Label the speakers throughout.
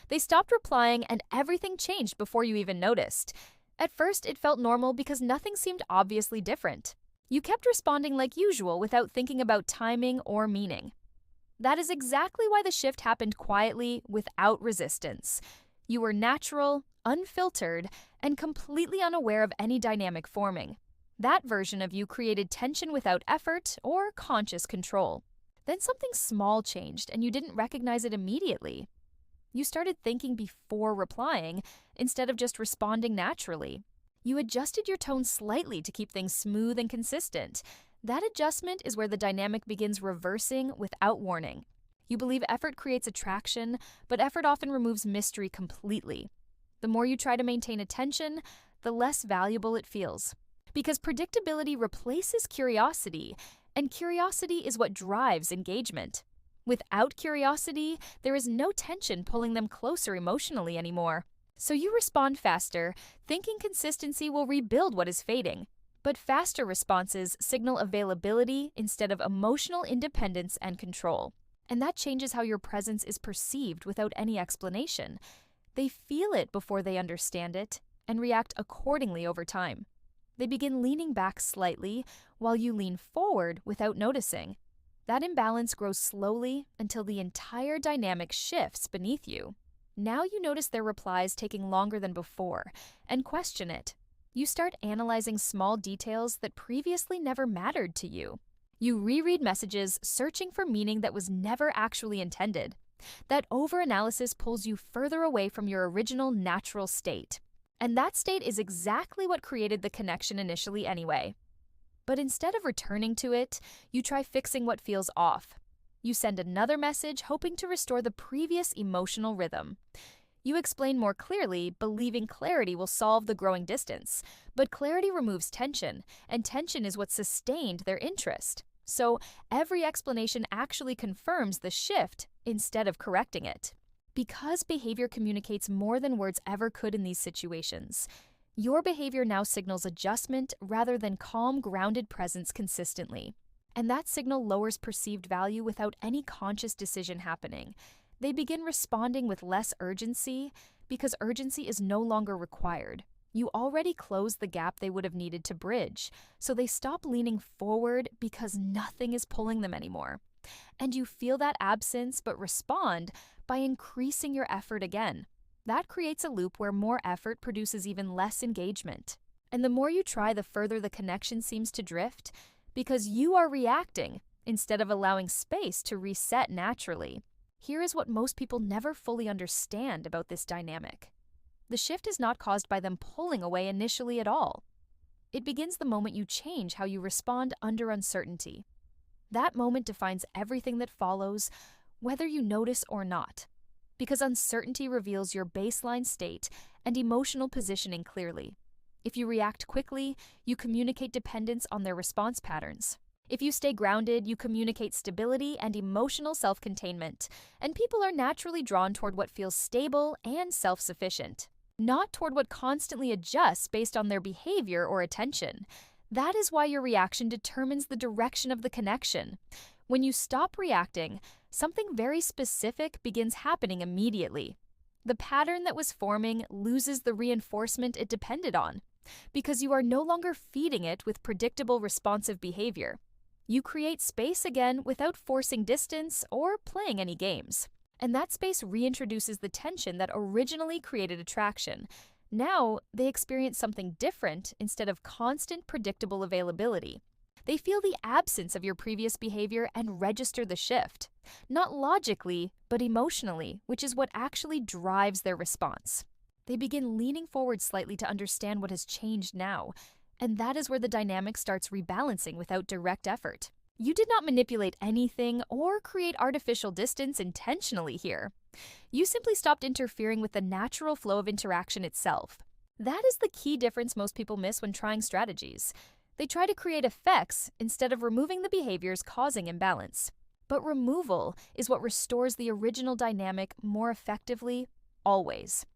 Speaker 1: They stopped replying and everything changed before you even noticed. At first, it felt normal because nothing seemed obviously different. You kept responding like usual without thinking about timing or meaning. That is exactly why the shift happened quietly, without resistance. You were natural, unfiltered, and completely unaware of any dynamic forming. That version of you created tension without effort or conscious control. Then something small changed and you didn't recognize it immediately. You started thinking before replying instead of just responding naturally. You adjusted your tone slightly to keep things smooth and consistent. That adjustment is where the dynamic begins reversing without warning. You believe effort creates attraction, but effort often removes mystery completely. The more you try to maintain attention, the less valuable it feels. Because predictability replaces curiosity, and curiosity is what drives engagement. Without curiosity, there is no tension pulling them closer emotionally anymore. So you respond faster, thinking consistency will rebuild what is fading. But faster responses signal availability instead of emotional independence and control. And that changes how your presence is perceived without any explanation. They feel it before they understand it and react accordingly over time. They begin leaning back slightly while you lean forward without noticing. That imbalance grows slowly until the entire dynamic shifts beneath you. Now you notice their replies taking longer than before and question it. You start analyzing small details that previously never mattered to you. You reread messages, searching for meaning that was never actually intended. That overanalysis pulls you further away from your original natural state. And that state is exactly what created the connection initially anyway. But instead of returning to it, you try fixing what feels off. You send another message, hoping to restore the previous emotional rhythm. You explain more clearly, believing clarity will solve the growing distance. But clarity removes tension, and tension is what sustained their interest. So every explanation actually confirms the shift instead of correcting it. Because behavior communicates more than words ever could in these situations, your behavior now signals adjustment rather than calm, grounded presence consistently. And that signal lowers perceived value without any conscious decision happening. They begin responding with less urgency because urgency is no longer required. You already closed the gap they would have needed to bridge, so they stop leaning forward because nothing is pulling them anymore. And you feel that absence but respond by increasing your effort again. That creates a loop where more effort produces even less engagement. And the more you try, the further the connection seems to drift because you are reacting instead of allowing space to reset naturally. Here is what most people never fully understand about this dynamic. The shift is not caused by them pulling away initially at all. It begins the moment you change how you respond under uncertainty. That moment defines everything that follows, whether you notice or not. Because uncertainty reveals your baseline state and emotional positioning clearly. If you react quickly, you communicate dependence on their response patterns. If you stay grounded, you communicate stability and emotional self-containment, and people are naturally drawn toward what feels stable and self-sufficient, not toward what constantly adjusts based on their behavior or attention. That is why your reaction determines the direction of the connection. When you stop reacting, something very specific begins happening immediately. The pattern that was forming loses the reinforcement it depended on, because you are no longer feeding it with predictable responsive behavior. You create space again without forcing distance or playing any games. And that space reintroduces the tension that originally created attraction. Now, they experience something different instead of constant, predictable availability. They feel the absence of your previous behavior and register the shift. Not logically, but emotionally, which is what actually drives their response. They begin leaning forward slightly to understand what has changed now, and that is where the dynamic starts rebalancing without direct effort. You did not manipulate anything or create artificial distance intentionally here. You simply stopped interfering with the natural flow of interaction itself. That is the key difference most people miss when trying strategies. They try to create effects instead of removing the behaviors causing imbalance. But removal is what restores the original dynamic more effectively, always.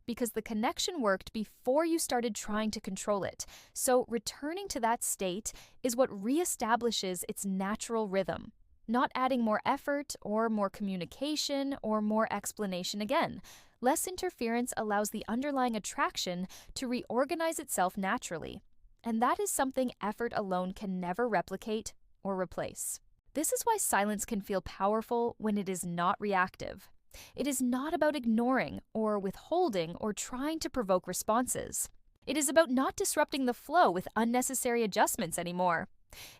Speaker 1: Because the connection worked before you started trying to control it. So returning to that state is what reestablishes its natural rhythm, not adding more effort or more communication or more explanation again. Less interference allows the underlying attraction to reorganize itself naturally, and that is something effort alone can never replicate or replace. This is why silence can feel powerful when it is not reactive. It is not about ignoring or withholding or trying to provoke responses. It is about not disrupting the flow with unnecessary adjustments anymore.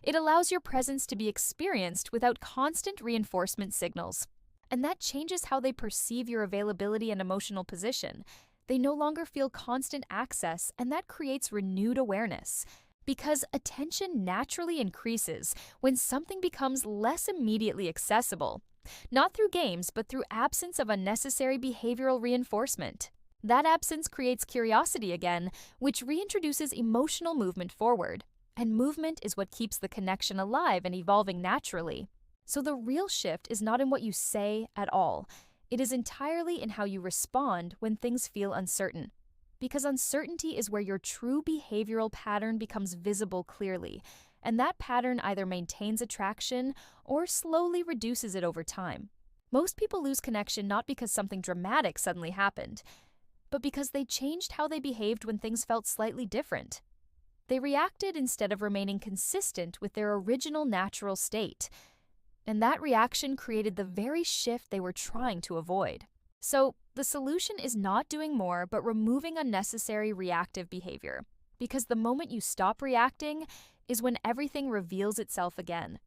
Speaker 1: It allows your presence to be experienced without constant reinforcement signals. And that changes how they perceive your availability and emotional position. They no longer feel constant access, and that creates renewed awareness. Because attention naturally increases when something becomes less immediately accessible. Not through games, but through absence of unnecessary behavioral reinforcement. That absence creates curiosity again, which reintroduces emotional movement forward. And movement is what keeps the connection alive and evolving naturally. So the real shift is not in what you say at all. It is entirely in how you respond when things feel uncertain. Because uncertainty is where your true behavioral pattern becomes visible clearly, and that pattern either maintains attraction or slowly reduces it over time. Most people lose connection not because something dramatic suddenly happened, but because they changed how they behaved when things felt slightly different. They reacted instead of remaining consistent with their original natural state. And that reaction created the very shift they were trying to avoid. So, the solution is not doing more, but removing unnecessary reactive behavior. Because the moment you stop reacting is when everything reveals itself again.